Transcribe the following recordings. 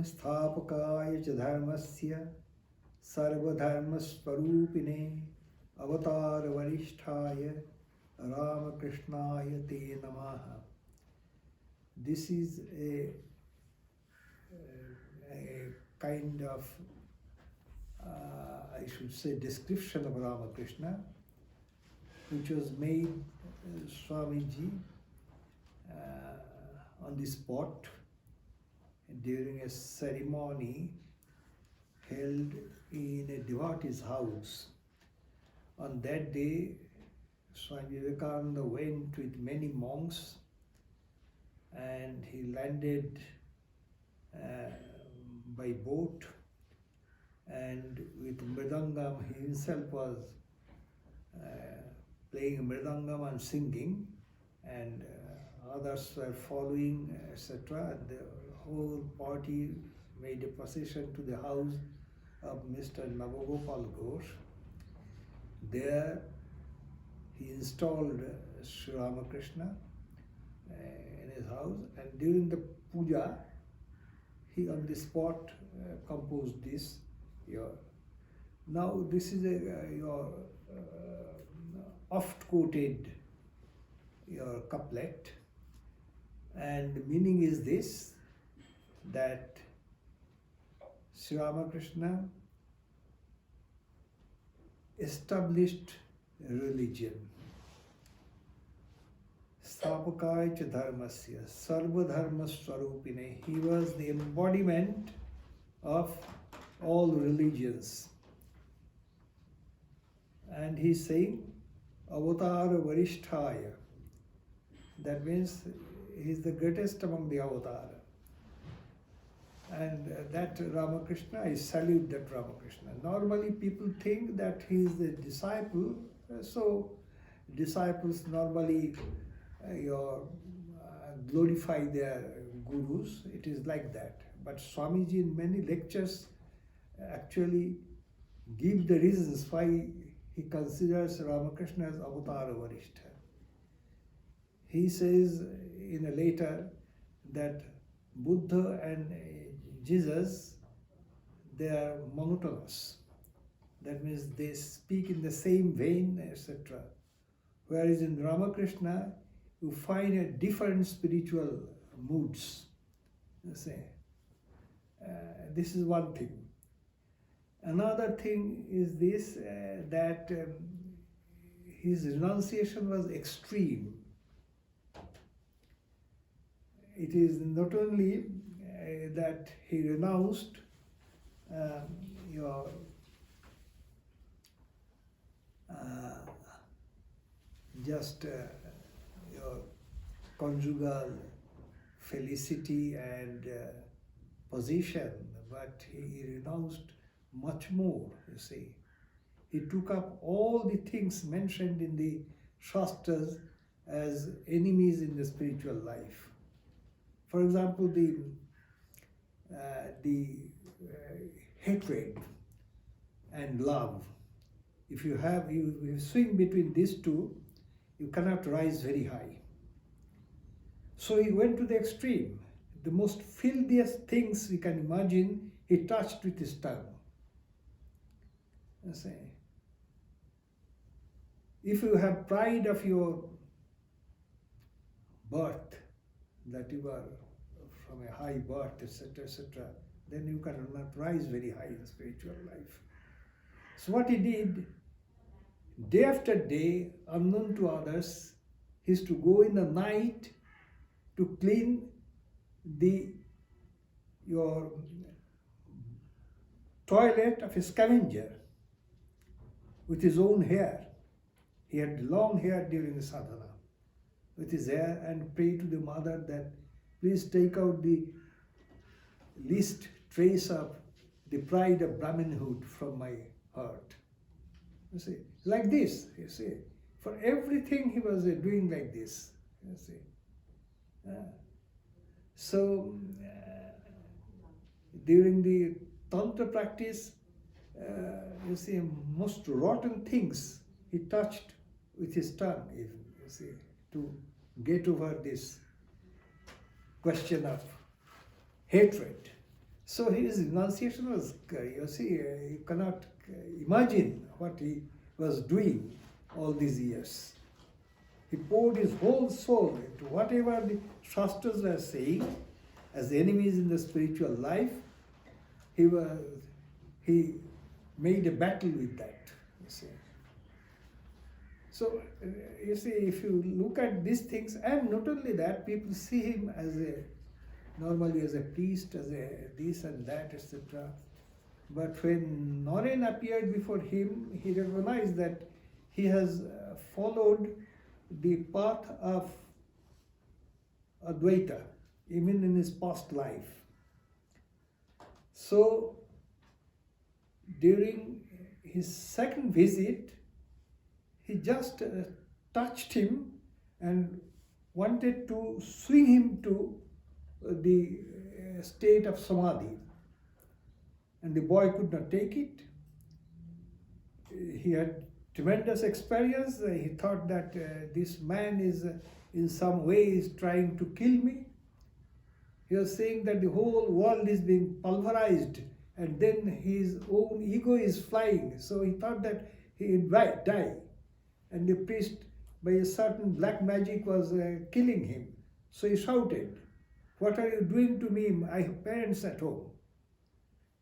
Sthapakaya cha dharmasya sarvadharmasvarupine avatar varishtaya Ramakrishnaya te namaha. This is a kind of, I should say, description of Ramakrishna, which was made Swamiji on the spot during a ceremony held in a devotee's house. On that day, Swami Vivekananda went with many monks and he landed by boat, and with mridangam he himself was playing mridangam and singing, and others were following, etc. The whole party made a procession to the house of Mr. Navagopal Ghosh. There he installed Sri Ramakrishna in his house, and during the puja he on the spot composed this. Now this is your oft quoted your couplet, and the meaning is this, that Sri Ramakrishna established religion. Sthapakaya cha dharmasya sarva dharma swarupine. He was the embodiment of all religions. And he's saying avatar varishtaya. That means he's the greatest among the avatara. And that Ramakrishna, I salute that Ramakrishna. Normally people think that he is the disciple, so disciples normally glorify their gurus. It is like that. But Swamiji in many lectures actually give the reasons why he considers Ramakrishna as avatar varishta. He says in a letter that Buddha and Jesus, they are monotonous. That means they speak in the same vein, etc. Whereas in Ramakrishna, you find a different spiritual moods. This is one thing. Another thing is this, that his renunciation was extreme. It is not only that he renounced your conjugal felicity and position, but he renounced much more, you see. He took up all the things mentioned in the Shastras as enemies in the spiritual life. For example, the hatred and love. If you swing between these two, you cannot rise very high. So he went to the extreme. The most filthiest things we can imagine, he touched with his tongue. You see. If you have pride of your birth, that you are from a high birth, etc., etc., then you cannot rise very high in spiritual life. So what he did, day after day, unknown to others, he used to go in the night to clean your toilet of a scavenger with his own hair. He had long hair during the sadhana, with his hair, and pray to the mother that please take out the least trace of the pride of Brahminhood from my heart. You see, like this, you see. For everything he was doing like this, you see. So, during the Tantra practice, you see, most rotten things he touched with his tongue, even, you see, to get over this question of hatred. So his renunciation was, you cannot imagine what he was doing all these years. He poured his whole soul into whatever the Shastras were saying as enemies in the spiritual life. He made a battle with that, you see. So, you see, if you look at these things, and not only that, people see him as normally as a priest, as a this and that, etc. But when Naren appeared before him, he recognized that he has followed the path of Advaita, even in his past life. So, during his second visit, he just touched him and wanted to swing him to the state of Samadhi. And the boy could not take it. He had tremendous experience. He thought that this man is in some way is trying to kill me. He was saying that the whole world is being pulverized and then his own ego is flying. So he thought that he would die. And the priest, by a certain black magic, was killing him. So he shouted, "What are you doing to me? I have parents at home."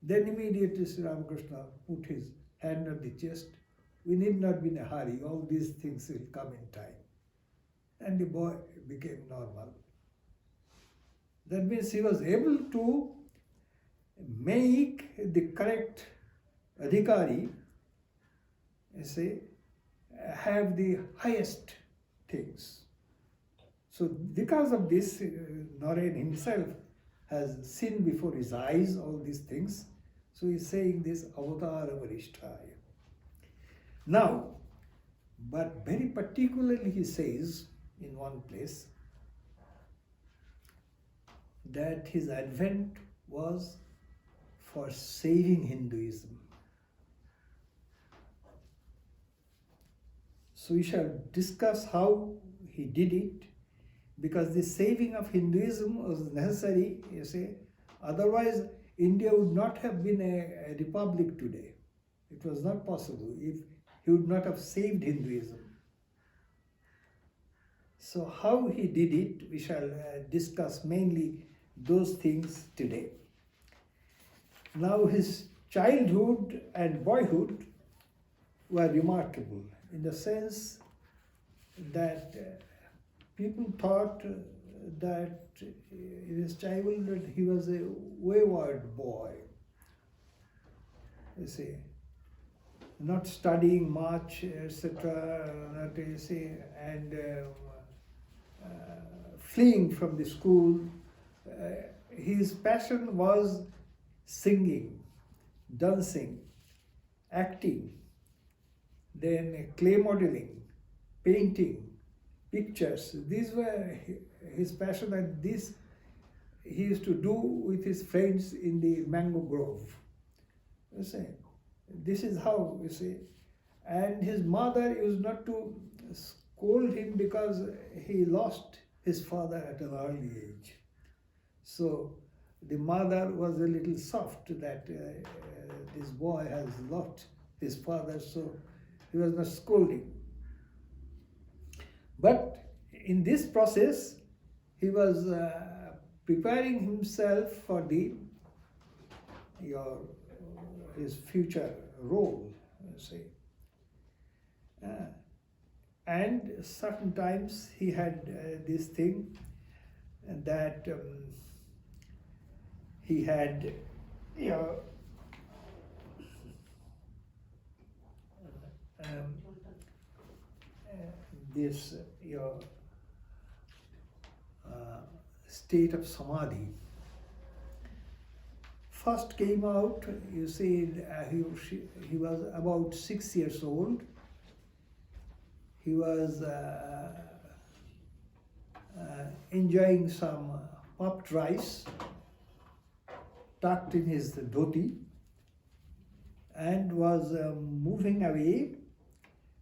Then immediately Sri Ramakrishna put his hand on the chest. "We need not be in a hurry. All these things will come in time." And the boy became normal. That means he was able to make the correct adhikari, have the highest things. So because of this, Naren himself has seen before his eyes all these things. So he's saying this avatara varishtaya. Now, but very particularly he says in one place that his advent was for saving Hinduism. So we shall discuss how he did it, because the saving of Hinduism was necessary, you see. Otherwise, India would not have been a republic today. It was not possible if he would not have saved Hinduism. So how he did it, we shall discuss mainly those things today. Now his childhood and boyhood were remarkable in the sense that people thought that in his childhood he was a wayward boy, you see, not studying much, etc., and fleeing from the school. His passion was singing, dancing, acting, then clay modeling, painting, pictures. These were his passion, and this he used to do with his friends in the mango grove. You see, this is how, you see. And his mother used not to scold him because he lost his father at an early age. So the mother was a little soft that this boy has lost his father, so he was not scolding. But in this process, he was preparing himself for his future role, you see. And certain times he had this thing that he had, this state of samadhi. First came out, you see, he was about 6 years old. He was enjoying some puffed rice tucked in his dhoti, and was moving away,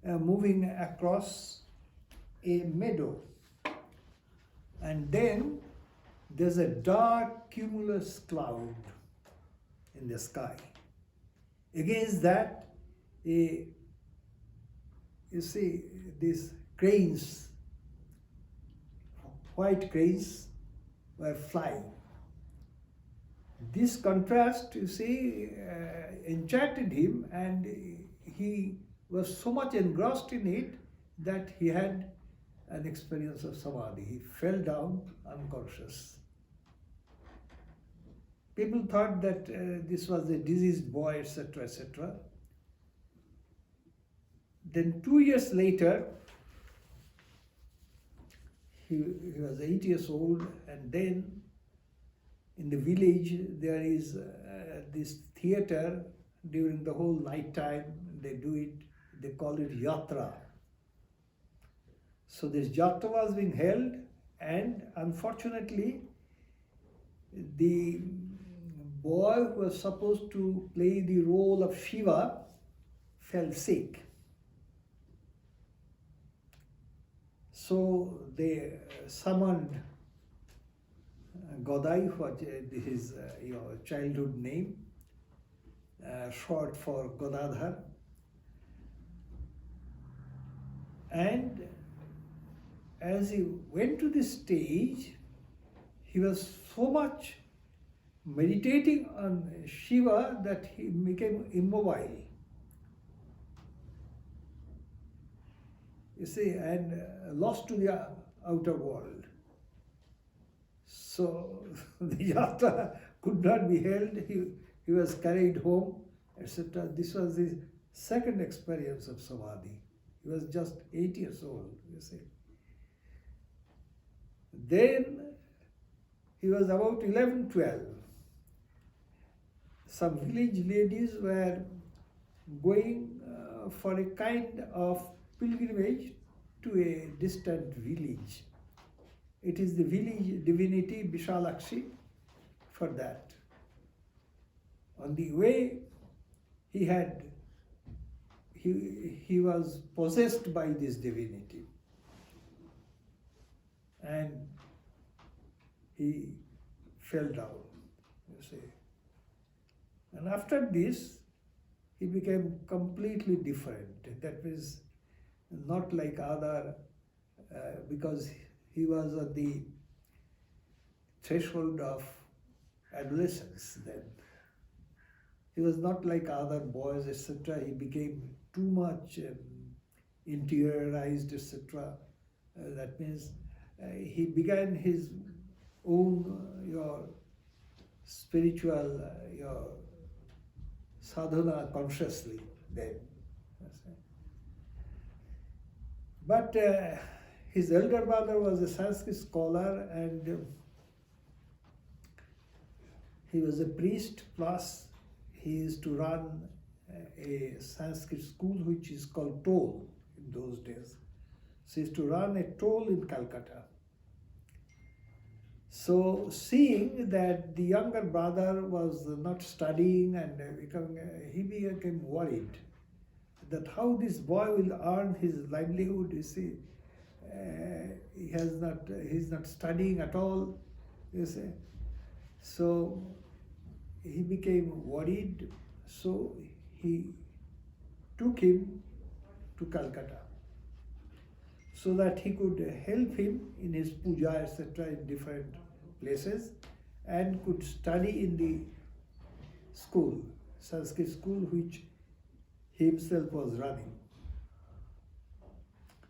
moving across a meadow. And then there's a dark cumulus cloud in the sky. Against that, you see these cranes, white cranes were flying. This contrast, you see, enchanted him, and he was so much engrossed in it that he had an experience of samadhi. He fell down unconscious. People thought that this was a diseased boy, etc., etc. Then 2 years later, he was 8 years old, and then in the village there is this theater during the whole night time. They do it, they call it yatra. So this yatra was being held, and unfortunately the boy who was supposed to play the role of Shiva fell sick. So they summoned Godai, what his childhood name, short for Godadhar, and as he went to the stage, he was so much meditating on Shiva that he became immobile. You see, and lost to the outer world. So the yatra could not be held. He was carried home, etc. This was his second experience of samadhi. He was just 8 years old, you see. Then he was about 11, 12. Some village ladies were going for a kind of pilgrimage to a distant village. It is the village divinity Vishalakshi for that. On the way, he was possessed by this divinity, and he fell down, you see. And after this, he became completely different. That means not like other, because he was at the threshold of adolescence then. He was not like other boys, etc. He became too much interiorized, etc. That means he began his own spiritual sadhana consciously then. But his elder brother was a Sanskrit scholar, and he was a priest, plus he used to run a Sanskrit school which is called toll in those days. So he used to run a toll in Calcutta. So seeing that the younger brother was not studying and he became worried that how this boy will earn his livelihood. You see, he's not studying at all, you see. So he became worried, so he took him to Calcutta so that he could help him in his puja, etc., in different places, and could study in the school, Sanskrit school, which he himself was running.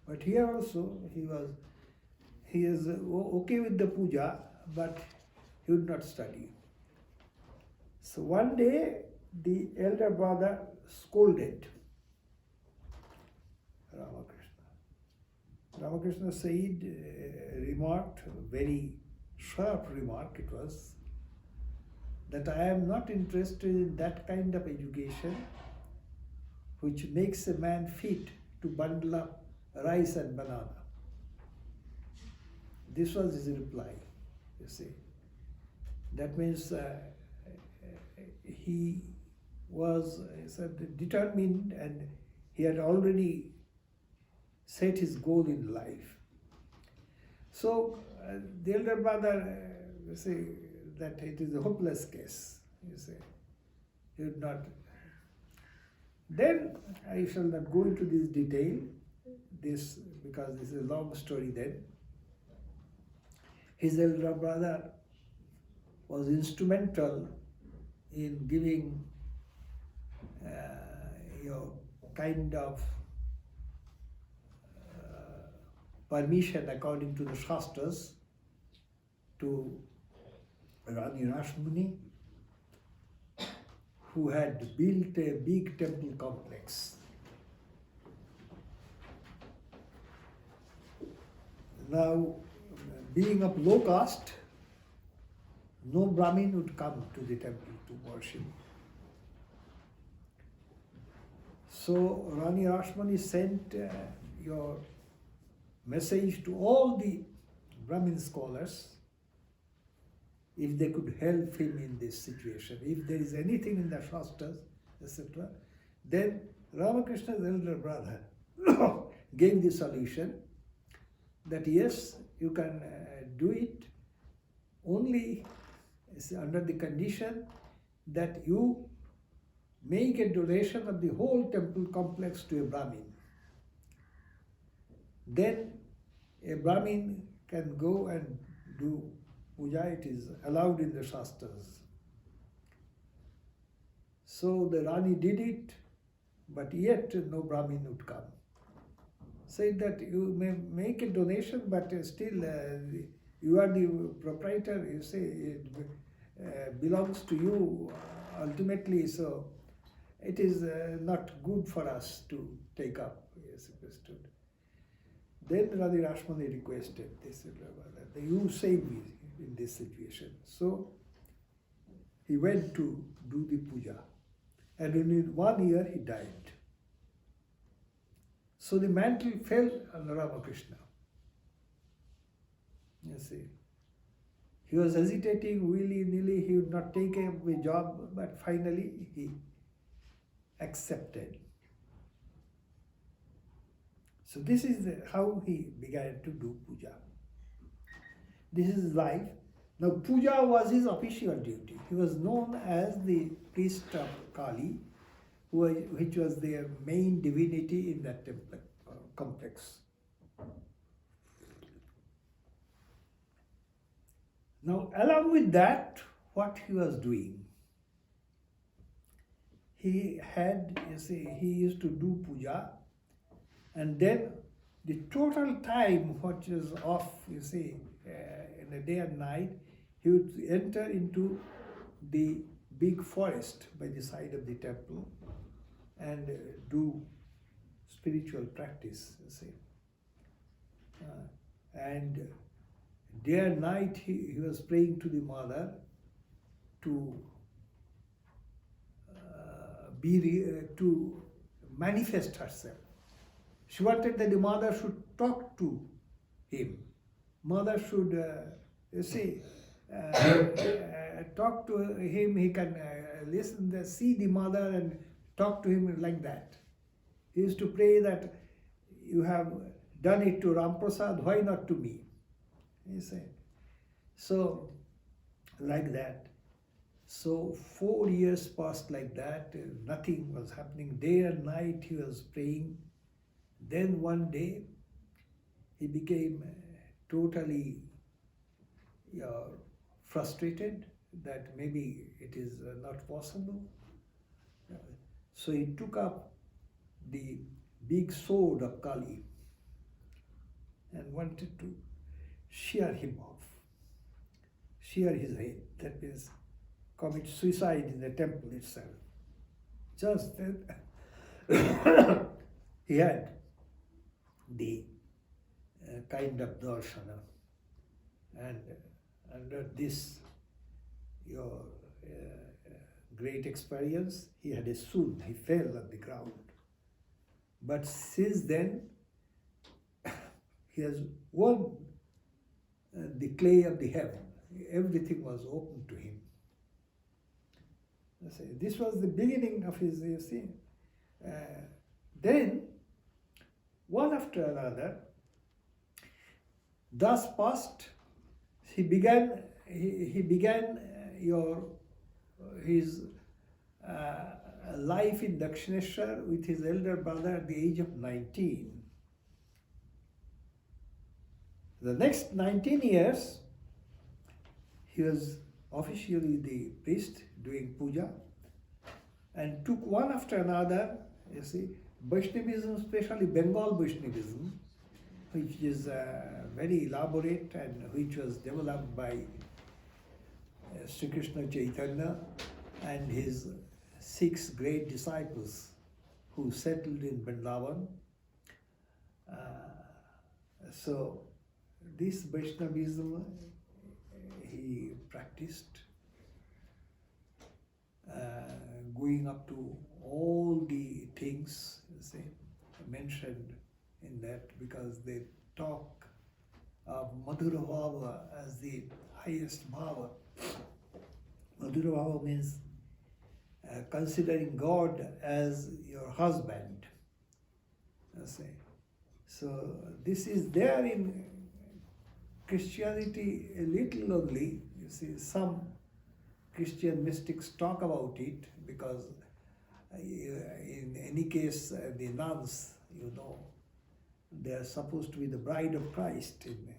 But here also he is okay with the puja, but he would not study. So one day the elder brother scolded Ramakrishna. Ramakrishna said, remarked, very sharp remark it was, that I am not interested in that kind of education which makes a man fit to bundle up rice and banana. This was his reply, you see. That means he was determined, and he had already set his goal in life. So the elder brother say that it is a hopeless case, you see. he would not. Then I shall not go into this detail, this because this is a long story then. His elder brother was instrumental in giving kind of permission according to the Shastras to Rani Rashmani, who had built a big temple complex. Now, being of low caste, no Brahmin would come to the temple to worship. So Rani Rashmani sent your message to all the Brahmin scholars if they could help him in this situation. If there is anything in the Shastras, etc., then Ramakrishna's elder brother gave the solution that yes, you can do it only under the condition that you make a donation of the whole temple complex to a Brahmin. Then a Brahmin can go and do puja, it is allowed in the Shastras. So the Rani did it, but yet no Brahmin would come. Said that you may make a donation, but still you are the proprietor, you say it belongs to you ultimately, so it is not good for us to take up. Yes, understood. Then Rani Rashmani requested, they said, you save me in this situation. So he went to do the puja, and in 1 year he died. So the mantle fell on Ramakrishna. You see, he was hesitating willy-nilly, he would not take a job, but finally he accepted. So this is how he began to do puja. This is his life. Now puja was his official duty. He was known as the priest of Kali, which was their main divinity in that temple complex. Now along with that, what he was doing, he had, you see, he used to do puja, and then the total time what is off, you see, in the day and night, he would enter into the big forest by the side of the temple and do spiritual practice, you see. And day and night he was praying to the mother to to manifest herself. She wanted that the mother should talk to him. Mother should, talk to him. He can listen, see the mother and talk to him like that. He used to pray that you have done it to Ramprasad, why not to me? He said. So, like that. So 4 years passed like that, nothing was happening. Day and night he was praying. Then one day he became totally frustrated that maybe it is not possible. So he took up the big sword of Kali and wanted to shear him off, shear his head. That means commit suicide in the temple itself. Just then, he had the kind of darshana, and under this great experience, he had a swoon. He fell on the ground. But since then, he has won the clay of the heaven. Everything was open to him. This was the beginning of his, you see. Then, one after another, thus past, he began his life in Dakshineshwar with his elder brother at the age of 19. The next 19 years, he was officially the priest doing puja and took one after another, you see, Vaishnavism, especially Bengal Vaishnavism, which is very elaborate and which was developed by Sri Krishna Chaitanya and his 6 great disciples who settled in Vrindavan. So this Vaishnavism he practiced, going up to all the things mentioned in that, because they talk of Madhura Bhava as the highest Bhava. Madhura Bhava means considering God as your husband. So this is there in Christianity a little only. You see, some Christian mystics talk about it because in any case the nuns, they are supposed to be the bride of Christ in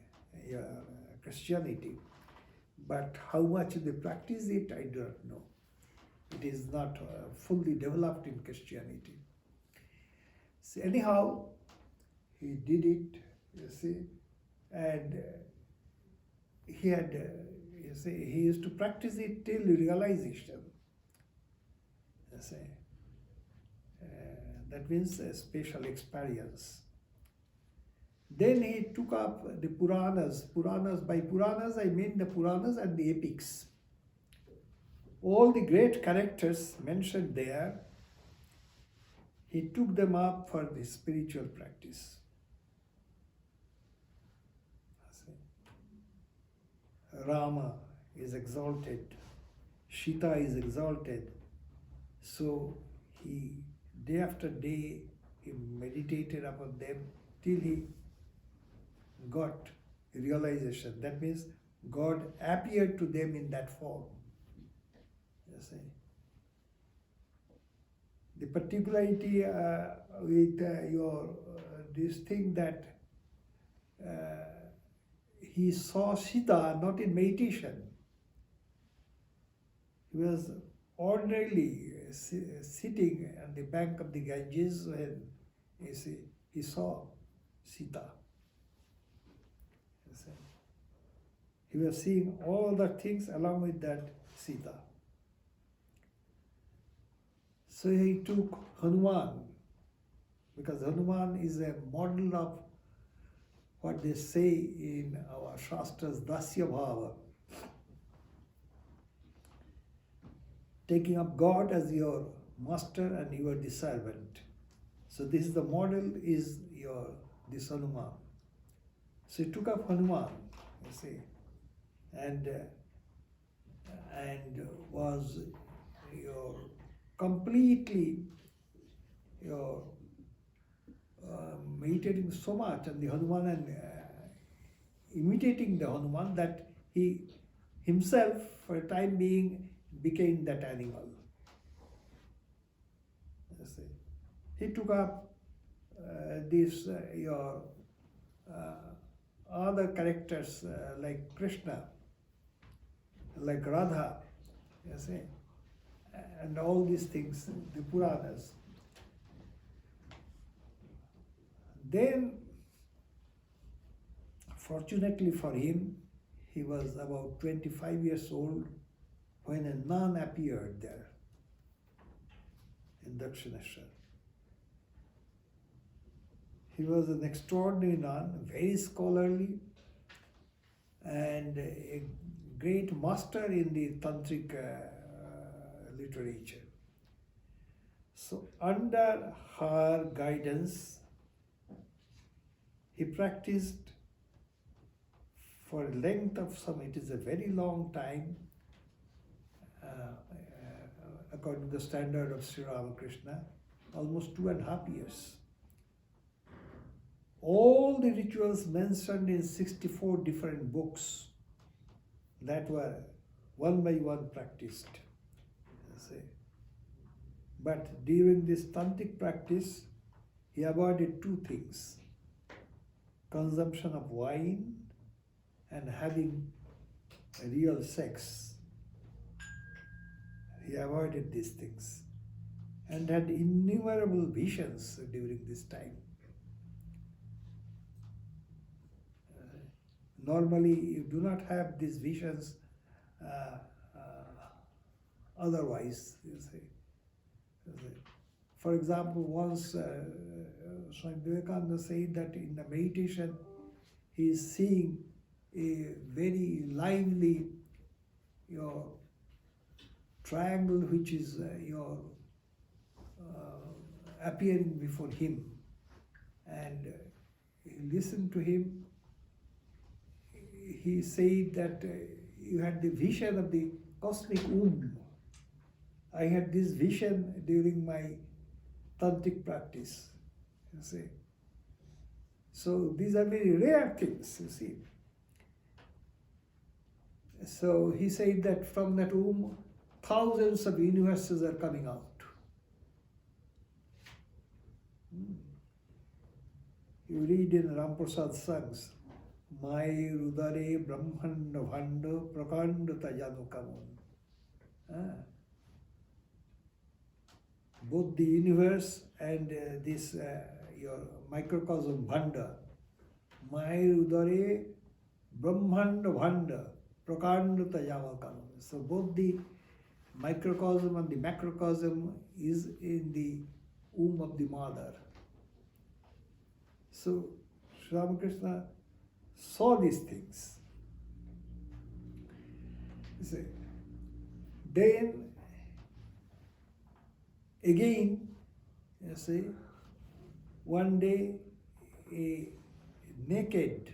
Christianity. But how much they practice it, I don't know. It is not fully developed in Christianity. So anyhow, he did it, you see, and he had, he used to practice it till realization. You see. That means a special experience. Then he took up the Puranas. By Puranas I mean the Puranas and the epics. All the great characters mentioned there, he took them up for the spiritual practice. Rama is exalted, Sita is exalted. So he, day after day, he meditated upon them till he got realization. That means God appeared to them in that form. You see. The particularity with this thing that he saw Sita not in meditation. He was ordinarily sitting on the bank of the Ganges when he saw Sita. He was seeing all the things along with that Sita. So he took Hanuman, because Hanuman is a model of what they say in our Shastras, Dasya Bhava. Taking up God as your master and you are the servant. So this is the model, is this Hanuman. So he took up Hanuman, you see, and was completely meditating so much on the Hanuman and imitating the Hanuman that he himself, for a time being, became that animal. You see. He took up other characters like Krishna, like Radha, you see, and all these things, the Puranas. Then, fortunately for him, he was about 25 years old when a nun appeared there in Dakshineshwar. He was an extraordinary nun, very scholarly, and a great master in the tantric literature. So under her guidance, he practiced for a length of it is a very long time, according to the standard of Sri Ramakrishna, almost 2.5 years. All the rituals mentioned in 64 different books that were one by one practiced. See. But during this tantric practice, he avoided two things: consumption of wine and having real sex. He avoided these things and had innumerable visions during this time. Normally, you do not have these visions otherwise, you see. For example, once Swami Vivekananda said that in the meditation he is seeing a very lively triangle which is appearing before him, and he listened to him. He said that you had the vision of the cosmic womb. I had this vision during my tantric practice, you see. So these are very rare things, you see. So he said that from that womb, thousands of universes are coming out. You read in Ramprasad songs, Mai Rudare Brahmanda Bhanda Prakanda Tajanukamun. Both the universe and this your microcosm Bhanda. Mai Rudare Brahmanda Bhanda Prakanda Tajanukamun. So both the microcosm and the macrocosm is in the womb of the mother. So Ramakrishna saw these things. See, then again, you see, one day a naked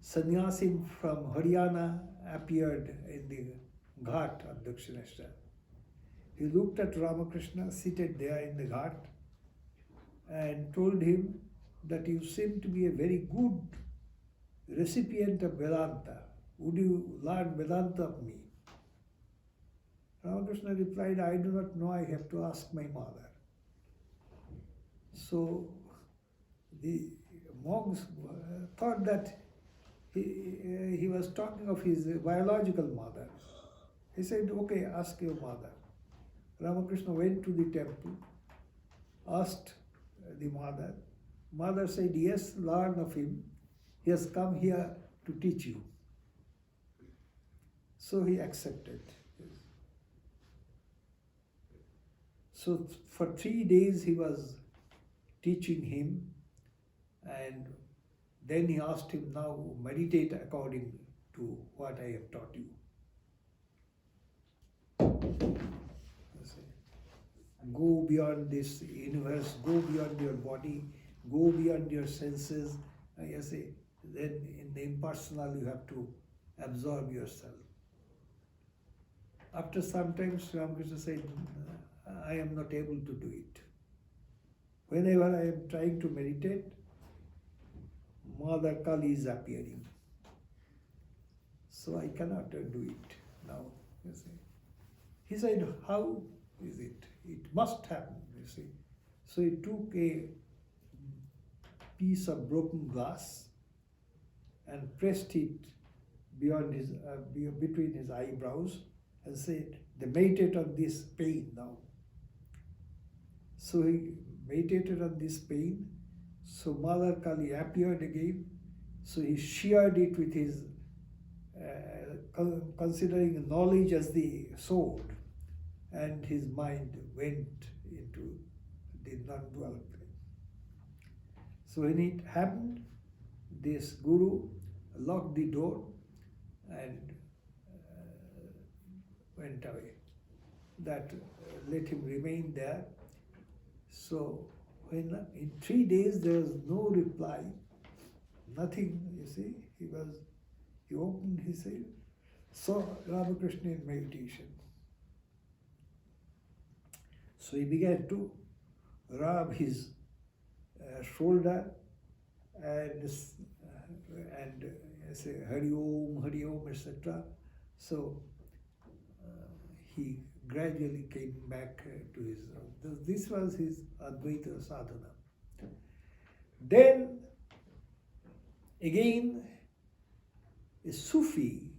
sannyasi from Haryana appeared in the ghat of Dakshineshwar. He looked at Ramakrishna seated there in the ghat and told him that you seem to be a very good recipient of Vedanta. Would you learn Vedanta of me? Ramakrishna replied, I do not know, I have to ask my mother. So the monks thought that he was talking of his biological mother. He said, okay, ask your mother. Ramakrishna went to the temple, asked the mother. Mother said, yes, learn of him. He has come here to teach you. So he accepted. So for 3 days he was teaching him, and then he asked him, now meditate according to what I have taught you. Go beyond this universe, go beyond your body, go beyond your senses. I say, then in the impersonal you have to absorb yourself. After some time, Ramakrishna said, I am not able to do it. Whenever I am trying to meditate, Mother Kali is appearing. So I cannot do it now, you see. He said, how is it? It must happen, you see. So he took a piece of broken glass and pressed it beyond his, between his eyebrows and said, meditate on this pain now. So he meditated on this pain. So Mother Kali appeared again. So he sheared it with his, considering knowledge as the sword, and his mind went into the non-dual plane. So when it happened, this guru locked the door and went away. That let him remain there. So when in 3 days there was no reply, nothing, you see, he opened his head, saw Ramakrishna in meditation. So he began to rub his shoulder and say Hari Om, etc. So he gradually came back to his own. This was his Advaita sadhana. Then again, a Sufi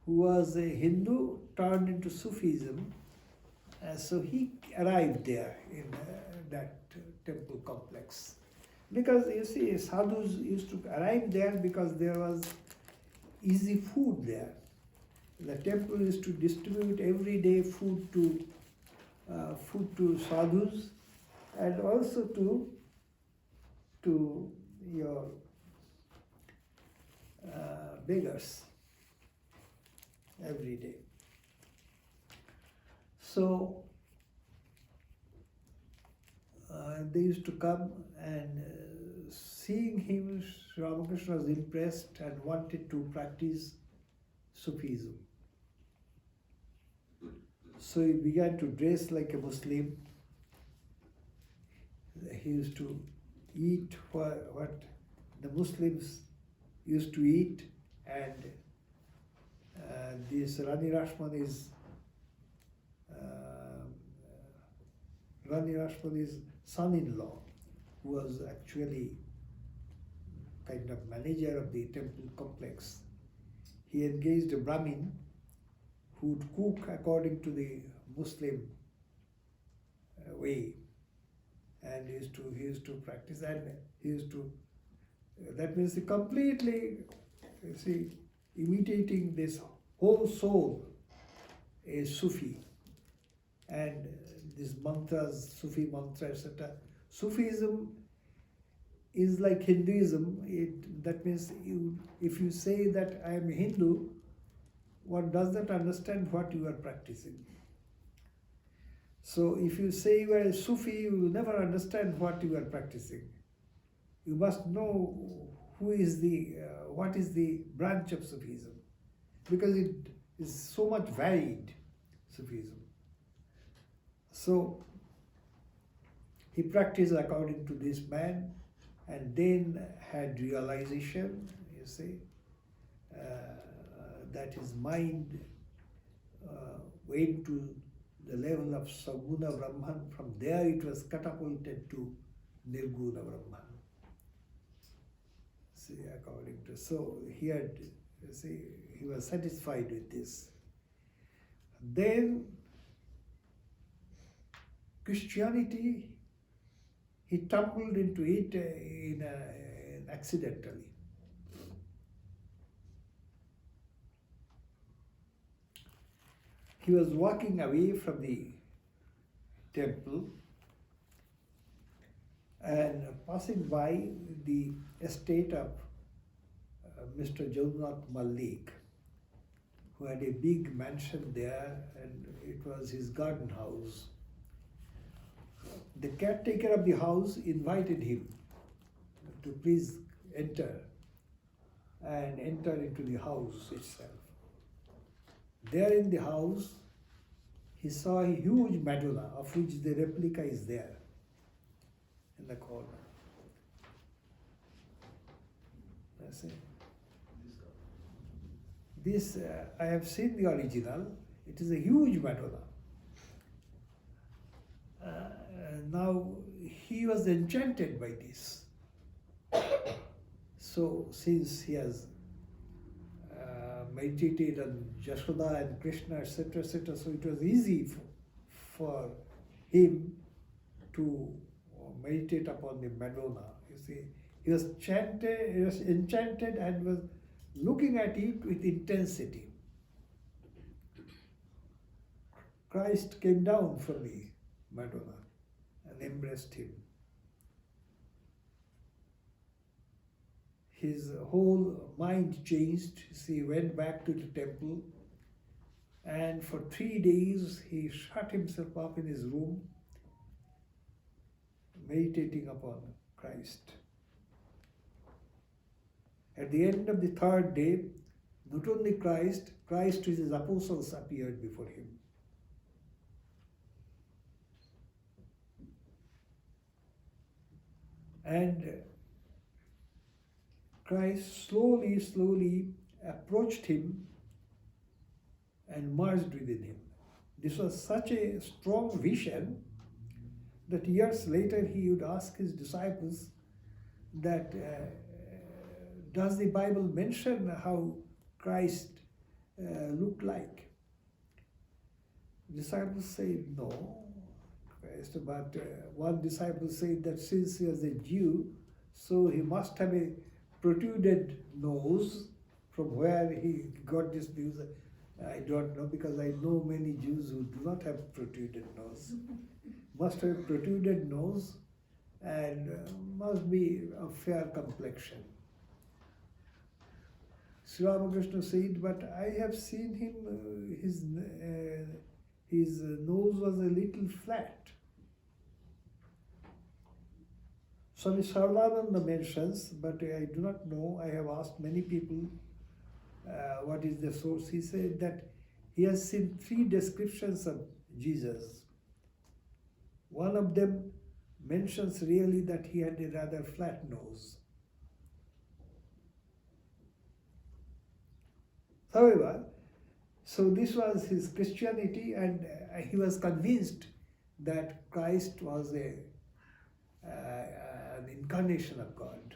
who was a Hindu turned into Sufism, so he arrived there in that temple complex. Because you see, sadhus used to arrive there because there was easy food there. The temple used to distribute every day food to sadhus and also to your beggars every day. So they used to come, and seeing him, Sri Ramakrishna was impressed and wanted to practice Sufism. So he began to dress like a Muslim. He used to eat what the Muslims used to eat, and this Rani Rashmani's son-in-law, who was actually kind of manager of the temple complex, he engaged a Brahmin who would cook according to the Muslim way, and he used to practice, and he used to, that means he completely, imitating this whole soul, a Sufi, and these mantras, Sufi mantra, etc. Sufism is like Hinduism. That means if you say that I am a Hindu, one does not understand what you are practicing. So if you say you are a Sufi, you will never understand what you are practicing. You must know what is the branch of Sufism, because it is so much varied, Sufism. So he practiced according to this man, and then had realization, that his mind went to the level of Saguna Brahman. From there it was catapulted to Nirguna Brahman. According to, so he was satisfied with this. Then Christianity, he tumbled into it accidentally. He was walking away from the temple and passing by the estate of Mr. Jagannath Malik, who had a big mansion there, and it was his garden house. The caretaker of the house invited him to please enter into the house itself. There in the house, he saw a huge Madonna, of which the replica is there in the corner. This, I have seen the original. It is a huge Madonna. Now, he was enchanted by this. So, since he has meditated on Yashoda and Krishna, etc., etc., so it was easy for him to meditate upon the Madonna. You see, he was enchanted and was looking at it with intensity. Christ came down from the Madonna and embraced him. His whole mind changed. He went back to the temple, and for 3 days he shut himself up in his room, meditating upon Christ. At the end of the 3rd day, not only Christ with his apostles appeared before him. And Christ slowly approached him and merged within him. This was such a strong vision that years later he would ask his disciples that does the Bible mention how Christ looked like? Disciples say no, Christ, but one disciple said that since he was a Jew, so he must have a protruded nose. From where he got this news, I don't know, because I know many Jews who do not have protruded nose. Must have protruded nose and must be a fair complexion. Sri Ramakrishna said, but I have seen him, his nose was a little flat. Swami Sarvananda mentions, but I do not know, I have asked many people what is the source. He said that he has seen 3 descriptions of Jesus. One of them mentions really that he had a rather flat nose. However, so this was his Christianity, and he was convinced that Christ was an incarnation of God.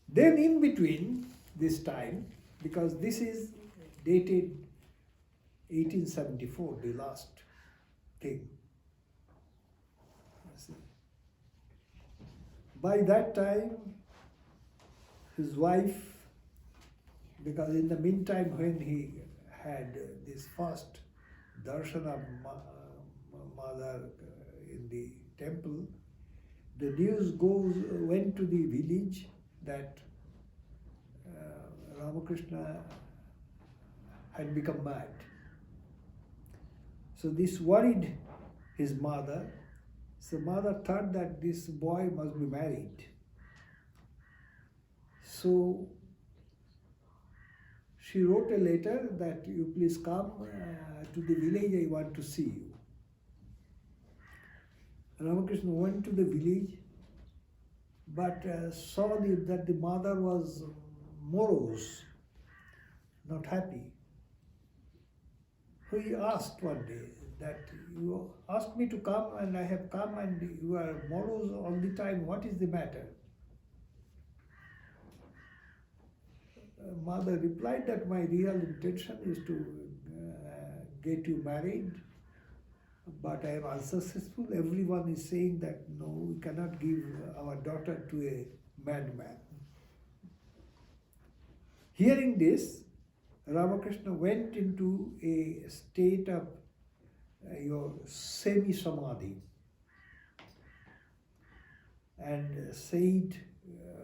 Then in between this time, because this is dated 1874, the last thing. By that time, his wife, because in the meantime when he had this first darshan of Mother in the temple, the news went to the village that Ramakrishna had become mad. So this worried his mother. So mother thought that this boy must be married. So she wrote a letter that you please come to the village, I want to see you. Ramakrishna went to the village, but saw that the mother was morose, not happy. So he asked one day that you asked me to come and I have come and you are morose all the time, what is the matter? Mother replied that my real intention is to get you married, but I am unsuccessful. Everyone is saying that no, we cannot give our daughter to a madman. Hearing this, Ramakrishna went into a state of semi-samadhi and said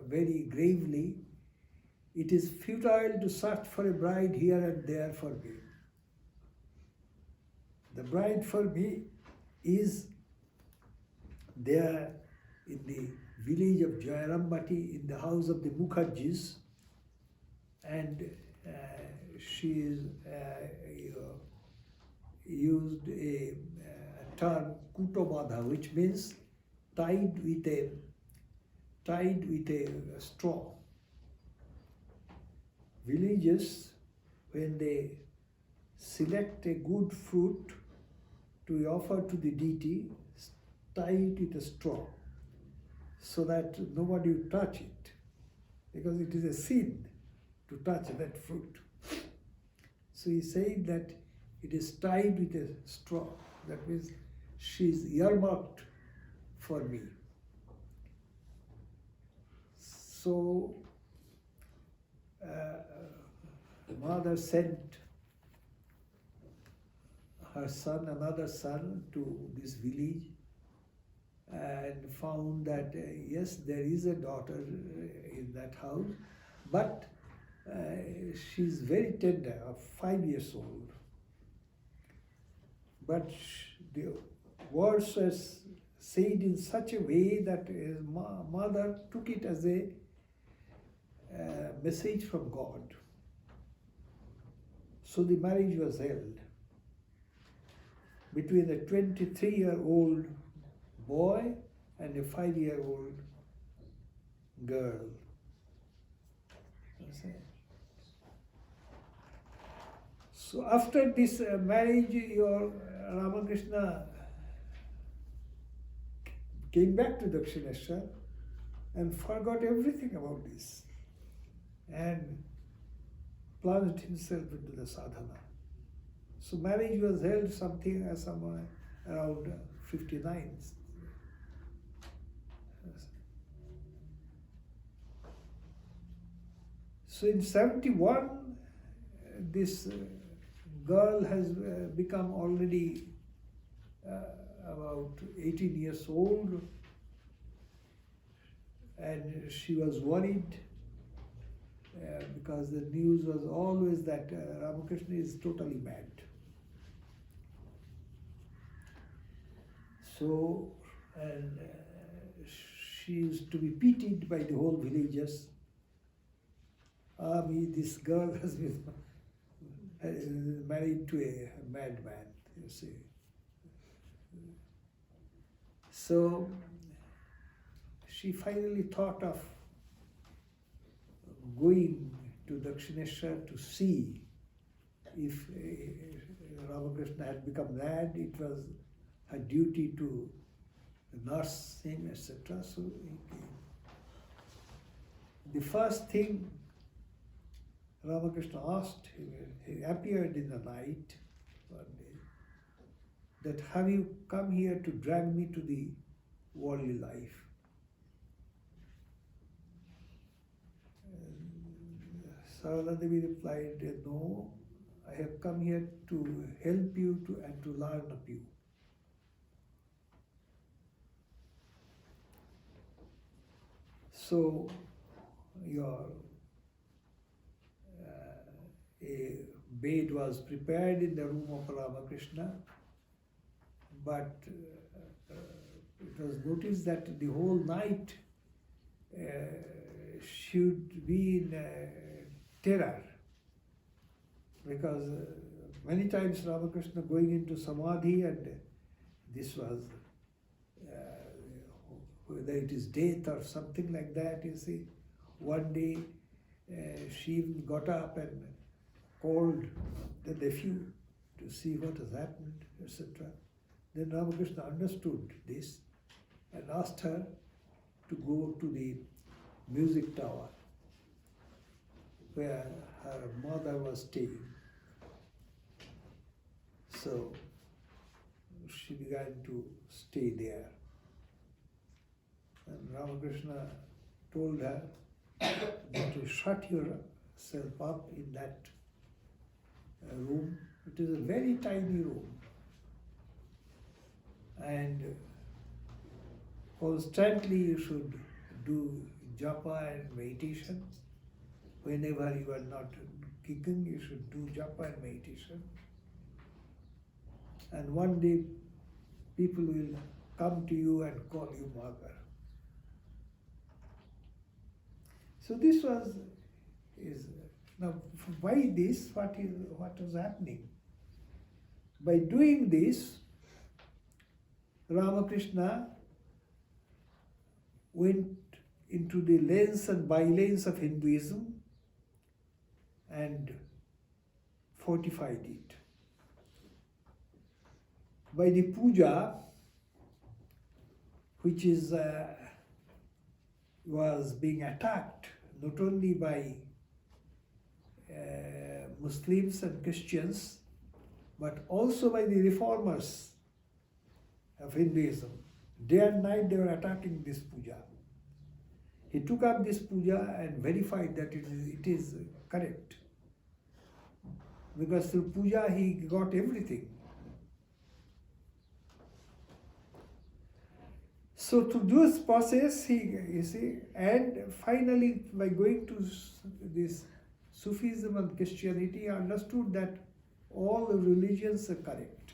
very gravely, it is futile to search for a bride here and there for me. The bride for me is there in the village of Jairambati, in the house of the Mukherjees, and she is used a term kutobadha, which means tied with a straw. Villagers, when they select a good fruit to offer to the deity, tie it with a straw so that nobody will touch it, because it is a sin to touch that fruit. So he said that it is tied with a straw. That means she is earmarked for me. So mother sent her son, another son, to this village and found that yes, there is a daughter in that house, but she is very tender, 5 years old. But the words were said in such a way that his mother took it as a message from God. So the marriage was held between a 23-year-old boy and a 5-year-old girl. So after this marriage, your Ramakrishna came back to Dakshineshwar and forgot everything about this and plunged himself into the sadhana. So marriage was held somewhere around 59. So in 71, this girl has become already about 18 years old, and she was worried because the news was always that Ramakrishna is totally mad. So, and she used to be pitied by the whole villagers. This girl has been married to a madman, you see. So she finally thought of going to Dakshineshwar to see if Ramakrishna had become mad. It was her duty to nurse him, etc. So the first thing Ramakrishna asked him, he appeared in the night one day, that have you come here to drag me to the worldly life? Saraladevi replied, no, I have come here to help you and to learn of you. So a bed was prepared in the room of Ramakrishna, but it was noticed that the whole night should be in terror, because many times Ramakrishna going into samadhi, and this was whether it is death or something like that, you see. One day she even got up and called the nephew to see what has happened, etc. Then Ramakrishna understood this and asked her to go to the music tower where her mother was staying. So she began to stay there. And Ramakrishna told her that to shut yourself up in that room. It is a very tiny room. And constantly you should do japa and meditation. Whenever you are not kicking, you should do japa and meditation. And one day people will come to you and call you mother. So this is now why this? What was happening? By doing this, Ramakrishna went into the lanes and by-lanes of Hinduism and fortified it. By the puja, which was being attacked not only by Muslims and Christians, but also by the reformers of Hinduism. Day and night they were attacking this puja. He took up this puja and verified that it is correct. Because through puja he got everything. So to do this process, and finally by going to this Sufism and Christianity, he understood that all the religions are correct.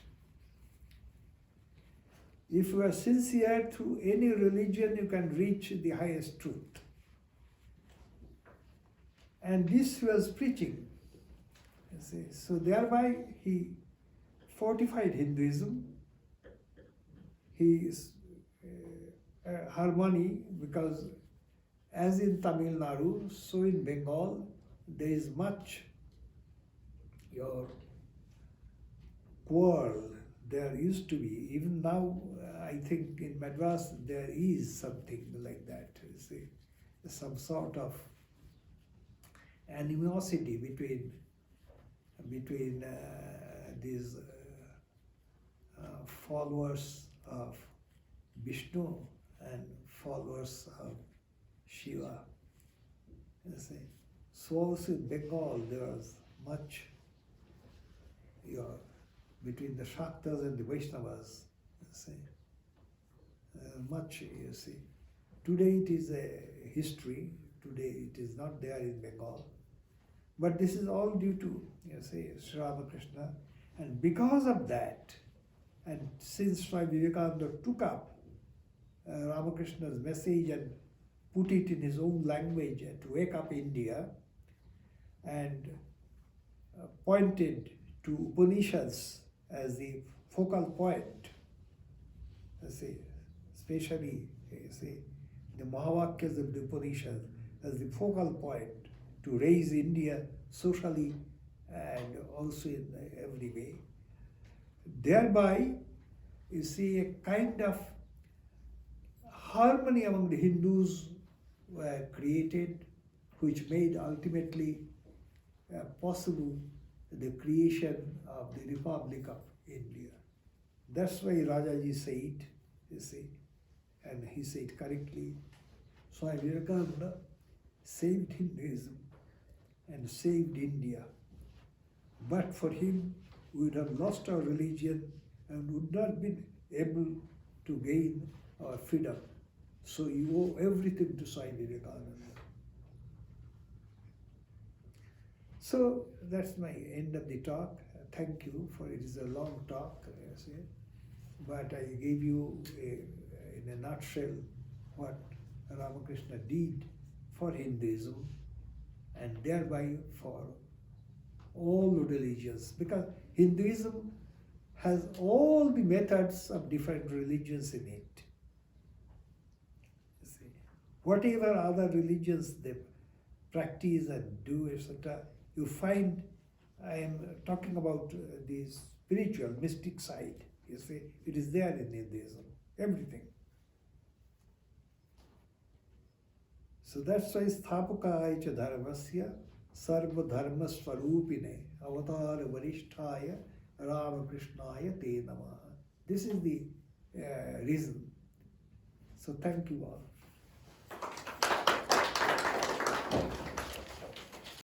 If you are sincere to any religion, you can reach the highest truth. And this he was preaching. So thereby he fortified Hinduism. He harmony, because as in Tamil Nadu, so in Bengal, there is much quarrel there used to be. Even now, I think in Madras there is something like that. You see, some sort of animosity between these followers of Vishnu and followers of Shiva. You see. So also in Bengal there was much between the Shaktas and the Vaishnavas. You see. Much, you see. Today it is a history. Today it is not there in Bengal. But this is all due to, you see, Sri Ramakrishna. And because of that, and since Swami Vivekananda took up Ramakrishna's message and put it in his own language to wake up India, and pointed to Upanishads as the focal point, you see, especially, you see, the Mahavakyas of the Upanishads as the focal point to raise India socially and also in every way. Thereby, you see, a kind of harmony among the Hindus were created, which made ultimately possible the creation of the Republic of India. That's why Rajaji said, you see, and he said correctly, Swami Vivekananda saved Hinduism and saved India. But for him, we would have lost our religion and would not been able to gain our freedom. So you owe everything to Swami Vivekananda. So that's my end of the talk. Thank you for it is a long talk, you see, but I gave you in a nutshell what Ramakrishna did for Hinduism and thereby for all religions, because Hinduism has all the methods of different religions in it. You see, whatever other religions they practice and do, etc., you find, I am talking about the spiritual, mystic side, you see, it is there in Hinduism, everything. So that's why Sthapakaya cha dharmasya sarva dharma swarupine avatar varishtaya Ramakrishnaya te namaha. This is the reason. So thank you all.